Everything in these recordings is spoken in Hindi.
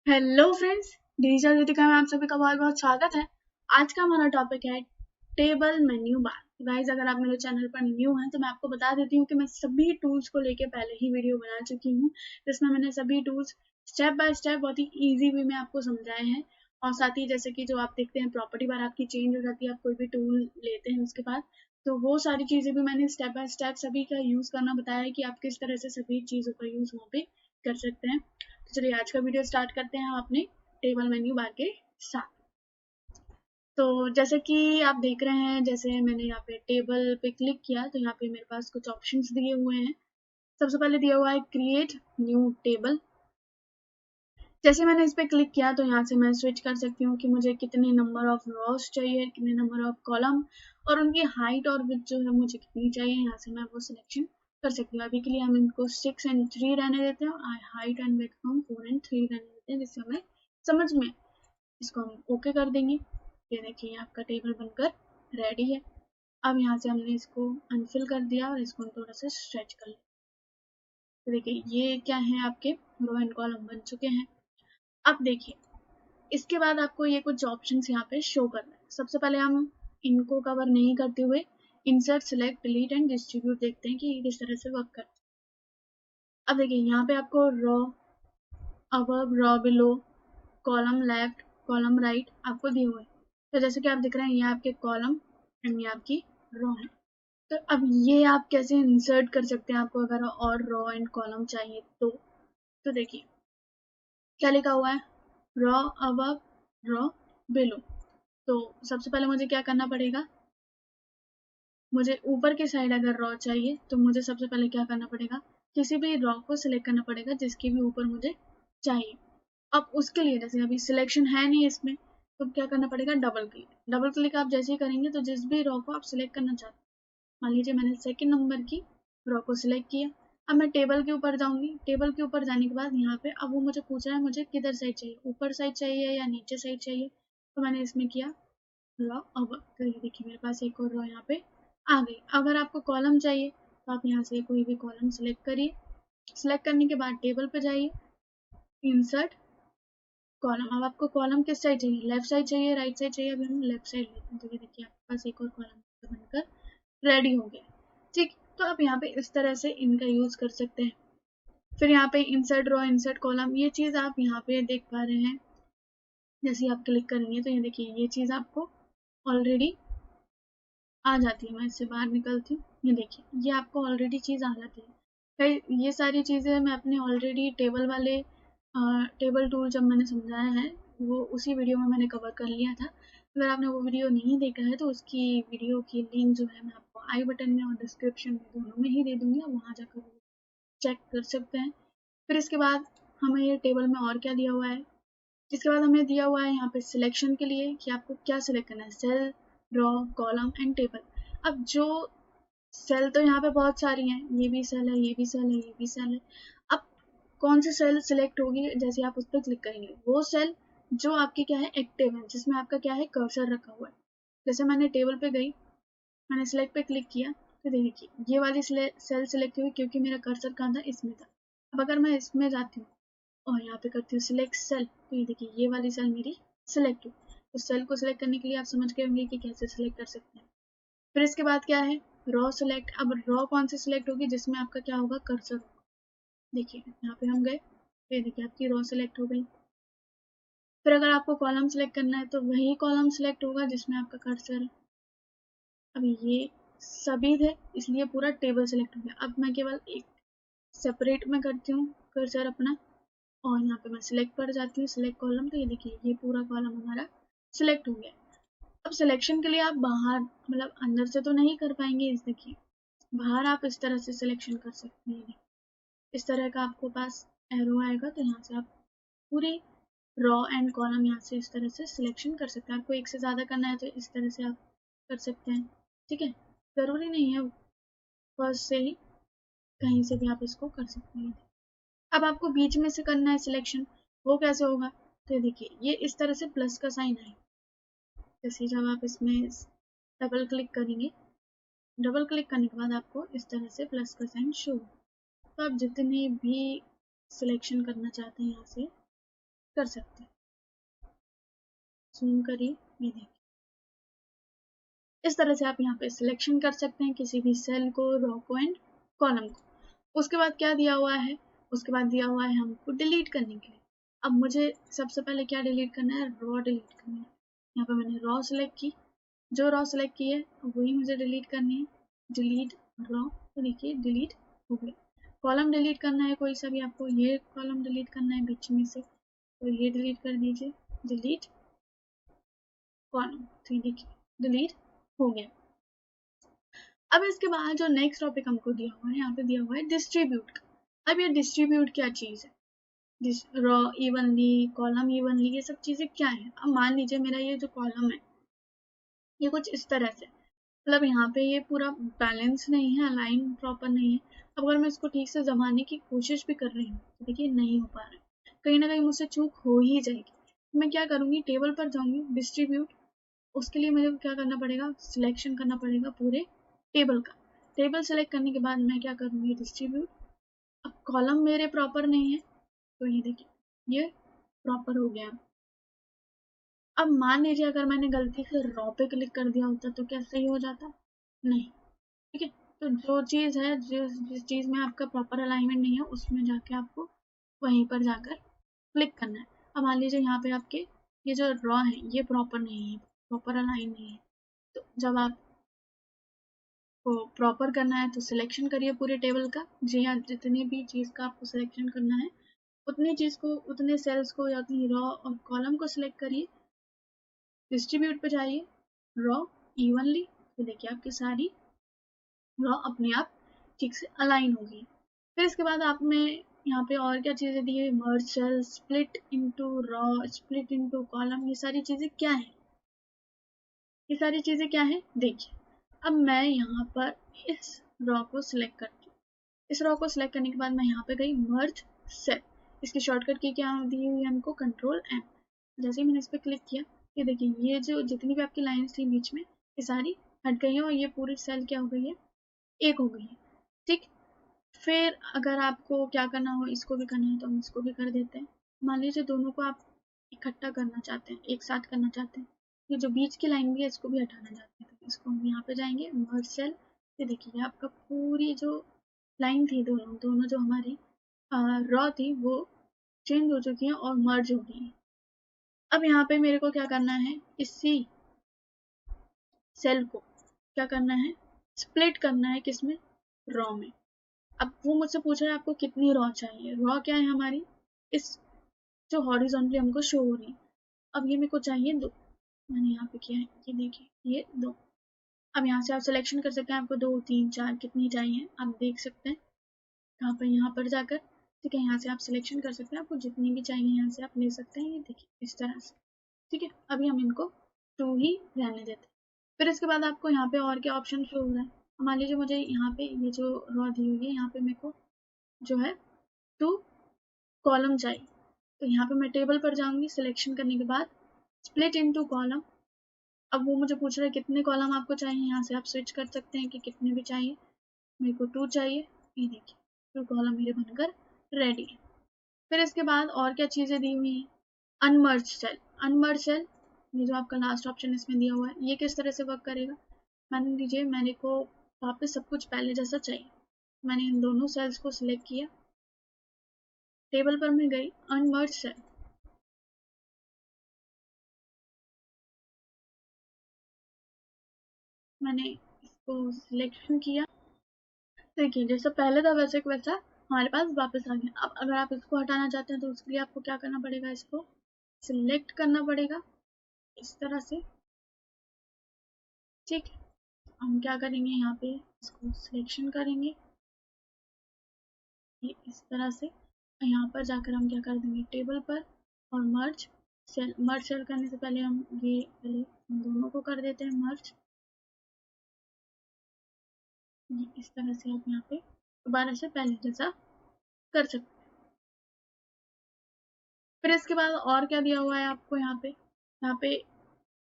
हेलो फ्रेंड्स, डिजिटल रितिका में आप सभी का बहुत बहुत स्वागत है। आज का हमारा टॉपिक है टेबल मेन्यू बार। गाइस, अगर आप मेरे चैनल पर न्यू हैं तो मैं आपको बता देती हूँ कि मैं सभी टूल्स को लेके पहले ही वीडियो बना चुकी हूँ, जिसमें मैंने सभी टूल्स स्टेप बाय स्टेप बहुत ही ईजी वे में आपको समझाए हैं। और साथ ही जैसे कि जो आप देखते हैं प्रॉपर्टी बार आपकी चेंज हो जाती है, आप कोई भी टूल लेते हैं उसके बाद, तो वो सारी चीज़ें भी मैंने स्टेप बाय स्टेप सभी का यूज़ करना बताया है कि आप किस तरह से सभी चीज़ों का यूज़ वहाँ पे कर सकते हैं। तो चलिए आज का वीडियो स्टार्ट करते हैं हम अपने टेबल मेन्यू बार के साथ। तो जैसे कि आप देख रहे हैं, जैसे मैंने यहाँ पे टेबल पे क्लिक किया तो यहाँ पे मेरे पास कुछ ऑप्शंस दिए हुए हैं। सबसे पहले दिया हुआ है क्रिएट न्यू टेबल। जैसे मैंने इस पे क्लिक किया तो यहाँ से मैं स्विच कर सकती हूँ कि मुझे कितने नंबर ऑफ रोज चाहिए, कितने नंबर ऑफ कॉलम, और उनकी हाइट और विड्थ जो है मुझे कितनी चाहिए, यहाँ से मैं वो सिलेक्शन कर सकती हूँ। अभी के लिए हम इनको 6 एंड 3 रहने देते हैं और हाइट एंड विड्थ को हम 4 एंड 3 रहने देते हैं, जिससे हमें समझ में इसको हम ओके कर देंगे। ये देखिए आपका टेबल बनकर रेडी है। अब यहाँ से हमने इसको अनफिल कर दिया और इसको हम थोड़ा सा स्ट्रेच कर लिया। तो देखिए ये क्या है, आपके रो एंड कॉलम बन चुके हैं। अब देखिए इसके बाद आपको ये कुछ ऑप्शंस यहाँ पे शो करना है। सबसे पहले हम इनको कवर नहीं करते हुए insert, select, delete and distribute देखते हैं कि किस तरह से वर्क करता है। अब देखिए यहाँ पे आपको row above, row below, column left, column right आपको दिए हुए हैं। तो जैसे कि आप देख रहे हैं ये आपके कॉलम एंड ये आपकी रो है। तो अब ये आप कैसे इंसर्ट कर सकते हैं, आपको अगर और रो एंड कॉलम चाहिए तो देखिए क्या लिखा हुआ है, रो अबव, रो बिलो। तो सबसे पहले मुझे क्या करना पड़ेगा, मुझे ऊपर की साइड अगर रो चाहिए तो मुझे सबसे पहले क्या करना पड़ेगा, किसी भी रो को सिलेक्ट करना पड़ेगा जिसके भी ऊपर मुझे चाहिए। अब उसके लिए जैसे अभी सिलेक्शन है नहीं इसमें, तो क्या करना पड़ेगा, डबल क्लिक। डबल क्लिक आप जैसे ही करेंगे तो जिस भी रो को आप सिलेक्ट करना चाहते हैं, मान लीजिए मैंने सेकंड नंबर की रो को सिलेक्ट किया। अब मैं टेबल के ऊपर जाऊंगी। टेबल के ऊपर जाने के बाद यहाँ पे अब वो मुझे पूछ रहा है मुझे किधर साइड चाहिए, ऊपर साइड चाहिए या नीचे साइड चाहिए। तो मैंने इसमें किया रो अब, तो ये देखिए मेरे पास एक और रो यहाँ पे आ गई। अगर आपको कॉलम चाहिए तो आप यहाँ से कोई भी कॉलम सिलेक्ट करिए। सिलेक्ट करने के बाद टेबल पे जाइए, इंसर्ट, कॉलम। अब आपको कॉलम किस साइड चाहिए, लेफ्ट साइड चाहिए, राइट साइड चाहिए, अभी हम लेफ्ट साइड लेते हैं। तो ये देखिए आपके पास एक और कॉलम बनकर रेडी हो गया। ठीक, तो आप यहाँ पे इस तरह से इनका यूज कर सकते हैं। फिर यहाँ पे इंसर्ट रो, इंसर्ट कॉलम, ये चीज आप यहाँ पे देख पा रहे हैं। जैसे आप क्लिक करेंगे तो ये देखिए ये चीज आपको ऑलरेडी आ जाती है। मैं इससे बाहर निकलती हूँ, ये देखिए ये आपको ऑलरेडी चीज आ जाती है। कई ये सारी चीजें मैं अपने ऑलरेडी टेबल वाले टेबल टूल जब मैंने समझाया है वो उसी वीडियो में मैंने कवर कर लिया था। अगर आपने वो वीडियो नहीं देखा है तो उसकी वीडियो की लिंक जो है मैं आपको आई बटन में और डिस्क्रिप्शन में दोनों में ही दे दूंगी, आप वहाँ जाकर चेक कर सकते हैं। फिर इसके बाद हमें ये टेबल में और क्या दिया हुआ है, इसके बाद हमें दिया हुआ है यहाँ पे सिलेक्शन के लिए कि आपको क्या सिलेक्ट करना है, cell, row, column and table. अब जो सेल तो यहाँ पे बहुत सारी हैं, ये भी सेल है, ये भी सेल है, ये भी सेल है। अब कौन सी सेल सिलेक्ट होगी, जैसे आप उस पर क्लिक करेंगे वो सेल जो आपकी क्या है एक्टिव है, जिसमें आपका क्या है कर्सर रखा हुआ है। जैसे मैंने टेबल पे गई, मैंने सिलेक्ट पे क्लिक किया तो देखिए ये वाली सेल सिलेक्ट हुई क्योंकि मेरा कर्सर कहाँ था, इसमें था। अब अगर मैं इसमें जाती हूँ और यहाँ पे करती हूँ सिलेक्ट सेल, तो ये देखिए ये वाली सेल मेरी सिलेक्ट हुई। तो सेल को सिलेक्ट करने के लिए आप समझ गए होंगे कि कैसे सिलेक्ट कर सकते हैं। फिर इसके बाद क्या है, रॉ सिलेक्ट। अब रॉ कौन सी सिलेक्ट होगी, जिसमें आपका क्या होगा, कर्सर होगा। देखिए यहाँ पे हम गए, ये देखिए आपकी रॉ सिलेक्ट हो गई। फिर अगर आपको कॉलम सिलेक्ट करना है तो वही कॉलम सिलेक्ट होगा जिसमें आपका कर्सर है। अब ये सभी थे इसलिए पूरा टेबल सिलेक्ट हो गया। अब मैं केवल एक सेपरेट में करती हूँ कर्सर अपना, और यहाँ पे मैं सिलेक्ट पर जाती हूँ, सिलेक्ट कॉलम। तो ये देखिए ये पूरा कॉलम हमारा सिलेक्ट हो गया। अब सिलेक्शन के लिए आप बाहर मतलब अंदर से तो नहीं कर पाएंगे, इस देखिए बाहर आप इस तरह से सिलेक्शन कर सकते हैं। इस तरह का आपको पास एरो आएगा तो यहाँ से आप पूरी रॉ एंड कॉलम यहाँ से इस तरह से सिलेक्शन कर सकते हैं। आपको एक से ज़्यादा करना है तो इस तरह से आप कर सकते हैं। ठीक है, ज़रूरी नहीं है फर्स्ट से ही, कहीं से भी आप इसको कर सकते हैं। अब आपको बीच में से करना है सिलेक्शन, वो कैसे होगा, तो देखिए ये इस तरह से प्लस का साइन है। जैसे जब आप इसमें डबल क्लिक करेंगे, डबल क्लिक करने के बाद आपको इस तरह से प्लस का साइन शो होगा। तो आप जितने भी सिलेक्शन करना चाहते हैं यहाँ से कर सकते हैं। जूम करिए, ये देखिए इस तरह से आप यहाँ पे सिलेक्शन कर सकते हैं किसी भी सेल को, रो को एंड कॉलम को। उसके बाद क्या दिया हुआ है, उसके बाद दिया हुआ है हमको डिलीट करने के लिए। अब मुझे सबसे पहले क्या डिलीट करना है, रॉ डिलीट करना है। यहाँ पे मैंने रॉ सेलेक्ट की, जो रॉ सेलेक्ट की है वही मुझे डिलीट करनी है। डिलीट रॉ, तो देखिए डिलीट हो गई। कॉलम डिलीट करना है कोई सा भी आपको, ये कॉलम डिलीट करना है बीच में से, तो ये डिलीट कर दीजिए, डिलीट कॉलम, तो देखिए डिलीट हो गया। अब इसके बाद जो नेक्स्ट टॉपिक हमको दिया हुआ है, यहाँ पे दिया हुआ है डिस्ट्रीब्यूट का। अब ये डिस्ट्रीब्यूट क्या चीज है, रॉ इवनली, कॉलम इवनली, ये सब चीजें क्या है। अब मान लीजिए मेरा ये जो कॉलम है ये कुछ इस तरह से, मतलब यहाँ पे ये पूरा बैलेंस नहीं है, अलाइन प्रॉपर नहीं है। अब अगर मैं इसको ठीक से जमाने की कोशिश भी कर रही हूँ तो देखिए नहीं हो पा रहा है, कहीं ना कहीं मुझसे चूक हो ही जाएगी। मैं क्या करूंगी, टेबल पर जाऊंगी, डिस्ट्रीब्यूट, उसके लिए मुझे क्या करना पड़ेगा, सिलेक्शन करना पड़ेगा पूरे टेबल का। टेबल सेलेक्ट करने के बाद मैं क्या करूंगी, डिस्ट्रीब्यूट। अब कॉलम मेरे प्रॉपर नहीं है, तो ये देखिए ये प्रॉपर हो गया। अब मान लीजिए अगर मैंने गलती से रॉ पे क्लिक कर दिया होता तो क्या सही हो जाता, नहीं। ठीक है, तो जो चीज़ है, जिस चीज़ में आपका प्रॉपर अलाइनमेंट नहीं है उसमें जाके आपको वहीं पर जाकर क्लिक करना है। अब मान लीजिए यहाँ पे आपके ये जो रॉ है ये प्रॉपर नहीं है, प्रॉपर अलाइन नहीं है, तो जब आपको प्रॉपर करना है तो सिलेक्शन करिए पूरे टेबल का। जी हाँ, जितनी भी चीज़ का आपको सिलेक्शन करना है उतनी चीज़ को, उतने सेल्स को या उतनी रॉ और कॉलम को सिलेक्ट करिए, डिस्ट्रीब्यूट पे जाइए, रॉ इवनली, तो देखिए आपकी सारी रॉ अपने आप ठीक से अलाइन होगी। फिर इसके बाद आप में यहाँ पे और क्या चीज़ें दी है, merge cell, split into row, split into column, ये सारी चीज़ें क्या है, ये सारी चीज़ें क्या है देखिए। अब मैं यहाँ पर इस रॉ को सिलेक्ट करती हूँ, इस रॉ को सिलेक्ट करने के बाद मैं यहाँ पे गई मर्ज सेल, इसकी शॉर्टकट की क्या दी हुई है हमको, कंट्रोल एम। जैसे ही मैंने इस पर क्लिक किया, ये देखिए ये जो जितनी भी आपकी लाइन्स थी बीच में ये सारी हट गई है और ये पूरी सेल क्या हो गई है, एक हो गई है। ठीक, फिर अगर आपको क्या करना हो, इसको भी करना है तो हम इसको भी कर देते हैं। मान लीजिए दोनों को आप इकट्ठा करना चाहते हैं, एक साथ करना चाहते हैं, ये जो बीच की लाइन भी है इसको भी हटाना चाहते हैं, तो इसको हम यहाँ पे जाएंगे मर्ज सेल। ये देखिए आपका पूरी जो लाइन थी, दोनों दोनों जो हमारी रॉ थी वो चेंज हो चुकी है और मर्ज हो गई है। अब यहाँ पे मेरे को क्या करना है, इसी सेल को क्या करना है, स्प्लिट करना है, किसमें, रॉ में। अब वो मुझसे पूछ रहा है आपको कितनी रॉ चाहिए, रॉ क्या है हमारी, इस जो हॉरिजॉन्टली हमको शो हो रही है। अब ये मेरे को चाहिए 2, मैंने यहाँ पे किया है, ये देखिए ये 2। अब यहाँ से आप सिलेक्शन कर सकते हैं, आपको 2, 3, 4 कितनी चाहिए आप देख सकते हैं यहाँ पर, यहाँ पर जाकर। ठीक है, यहाँ से आप सिलेक्शन कर सकते हैं, आपको जितनी भी चाहिए यहाँ से आप ले सकते हैं, ये देखिए इस तरह से। ठीक है, अभी हम इनको 2 ही रहने देते हैं। फिर इसके बाद आपको यहाँ पे और क्या ऑप्शन शो हो रहा है, मान लीजिए मुझे यहाँ पे ये जो रॉ दी हुई है यहाँ पे मेरे को जो है 2 कॉलम चाहिए, तो यहाँ पे मैं टेबल पर जाऊंगी, सिलेक्शन करने के बाद स्प्लिट इनटू कॉलम। अब वो मुझे पूछ रहा है कितने कॉलम आपको चाहिए, यहाँ से आप स्विच कर सकते हैं कि कितने भी चाहिए, मेरे को 2 चाहिए, ये देखिए 2 कॉलम मेरे बनकर रेडी है। फिर इसके बाद और क्या चीज़ें दी हुई हैं, अनमर्ज सेल, अनमर्ज सेल ये जो आपका लास्ट ऑप्शन इसमें दिया हुआ है, ये किस तरह से वर्क करेगा, मान लीजिए मेरे को वापस सब कुछ पहले जैसा चाहिए, मैंने इन दोनों सेल्स को सिलेक्ट किया, टेबल पर मैं गई, अनमर्ज सेल, मैंने इसको सिलेक्शन किया, देखिए जैसा पहले था वैसे वैसा हमारे पास वापस आ गया। अब अगर आप इसको हटाना चाहते हैं तो उसके लिए आपको क्या करना पड़ेगा, इसको सिलेक्ट करना पड़ेगा इस तरह से। ठीक, हम क्या करेंगे यहाँ पे इसको सिलेक्शन करेंगे ये इस तरह से, यहाँ पर जाकर हम क्या कर देंगे टेबल पर और मर्ज सेल। मर्ज सेल करने से पहले हम ये पहले हम दोनों को कर देते हैं मर्ज, ये इस तरह से आप यहाँ पे दोबारा से पहले जैसा कर सकते हैं। फिर इसके बाद और क्या दिया हुआ है आपको यहाँ पे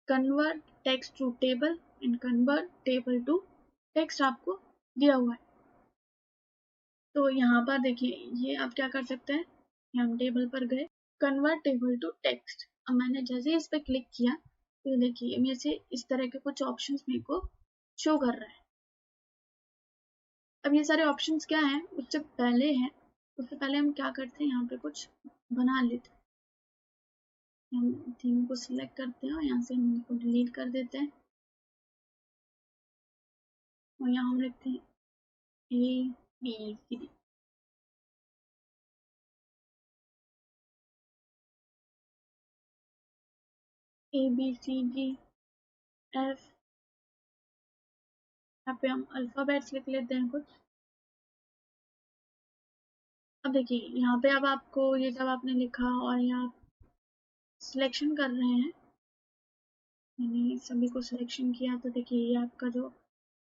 convert text to table and convert table to text आपको दिया हुआ है। तो यहाँ पर देखिए ये आप क्या कर सकते हैं, हम टेबल पर गए, कन्वर्ट टेबल टू टेक्स्ट। अब मैंने जैसे ही इस पर क्लिक किया तो देखिए मेरे से इस तरह के कुछ ऑप्शंस मेरे को शो कर रहा है। अब ये सारे ऑप्शंस क्या हैं उससे पहले हम क्या करते हैं, यहाँ पे कुछ बना लेते हैं। हम थीम को सिलेक्ट करते हैं और यहाँ से हम इसको डिलीट कर देते हैं और यहाँ हम लिखते हैं ABCD। ABCDF। यहाँ पे हम अल्फाबेट्स लिख लेते हैं कुछ। अब देखिए यहाँ पे अब आपको ये जब आपने लिखा और यहाँ सिलेक्शन कर रहे हैं, मैंने सभी को सिलेक्शन किया तो देखिए ये आपका जो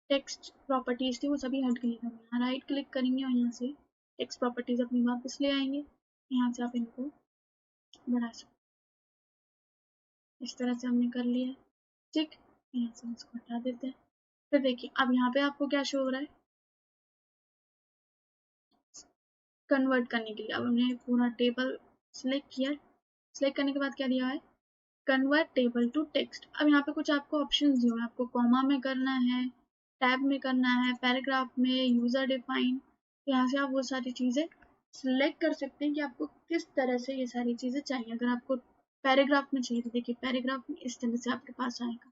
टेक्स्ट प्रॉपर्टीज थी वो सभी हट गई। हम यहाँ राइट क्लिक करेंगे और यहाँ से टेक्स्ट प्रॉपर्टीज अपनी वापस ले आएंगे। यहाँ से आप इनको बढ़ा सकते, इस तरह से हमने कर लिया। ठीक, यहाँ से इसको हटा देते हैं। फिर देखिए अब यहाँ पे आपको क्या शो हो रहा है, कन्वर्ट करने के लिए। अब हमने पूरा टेबल सिलेक्ट किया, सिलेक्ट करने के बाद क्या दिया है, कन्वर्ट टेबल टू टेक्स्ट। अब यहाँ पे कुछ आपको ऑप्शन दिए हुए हैं, आपको कॉमा में करना है, टैब में करना है, पैराग्राफ में, यूजर डिफाइन। यहाँ से आप वो सारी चीजें सिलेक्ट कर सकते हैं कि आपको किस तरह से ये सारी चीजें चाहिए। अगर आपको पैराग्राफ में चाहिए तो देखिए पैराग्राफ में इस तरह से आपके पास आएगा।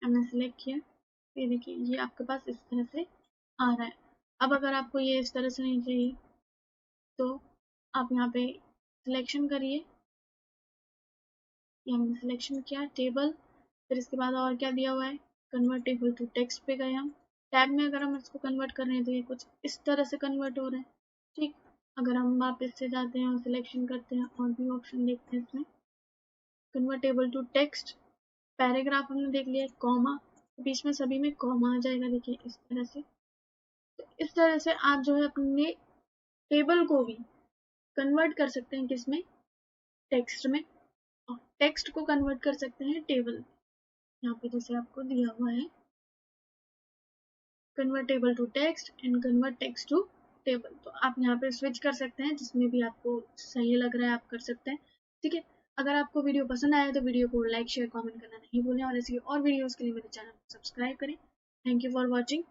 हमने सिलेक्ट किया, ये देखिए ये आपके पास इस तरह से आ रहा है। अब अगर आपको ये इस तरह से नहीं चाहिए तो आप यहाँ पे सिलेक्शन करिए, ये हमने सिलेक्शन किया टेबल। फिर इसके बाद और क्या दिया हुआ है, कन्वर्ट टेबल टू टेक्स्ट पे गए हम। टैब में अगर हम इसको कन्वर्ट कर रहे हैं तो ये कुछ इस तरह से कन्वर्ट हो रहा है। ठीक, अगर हम वापस से जाते हैं और सिलेक्शन करते हैं और भी ऑप्शन देखते हैं इसमें, convert table to text, paragraph हमने देख लिया, कॉमा, बीच में सभी में कॉमा आ जाएगा देखिए इस तरह से। तो इस तरह से आप जो है अपने टेबल को भी कन्वर्ट कर सकते हैं किसमें, टेक्स्ट में, और टेक्स्ट को कन्वर्ट कर सकते हैं टेबल में। यहाँ पे जैसे आपको दिया हुआ है convert table to text and convert text to table. तो आप यहाँ पे स्विच कर सकते हैं, जिसमें भी आपको सही लग रहा है आप कर सकते हैं। ठीक है, अगर आपको वीडियो पसंद आया तो वीडियो को लाइक शेयर कमेंट करना नहीं भूलें और ऐसी और वीडियोस के लिए मेरे चैनल को सब्सक्राइब करें। Thank you for watching.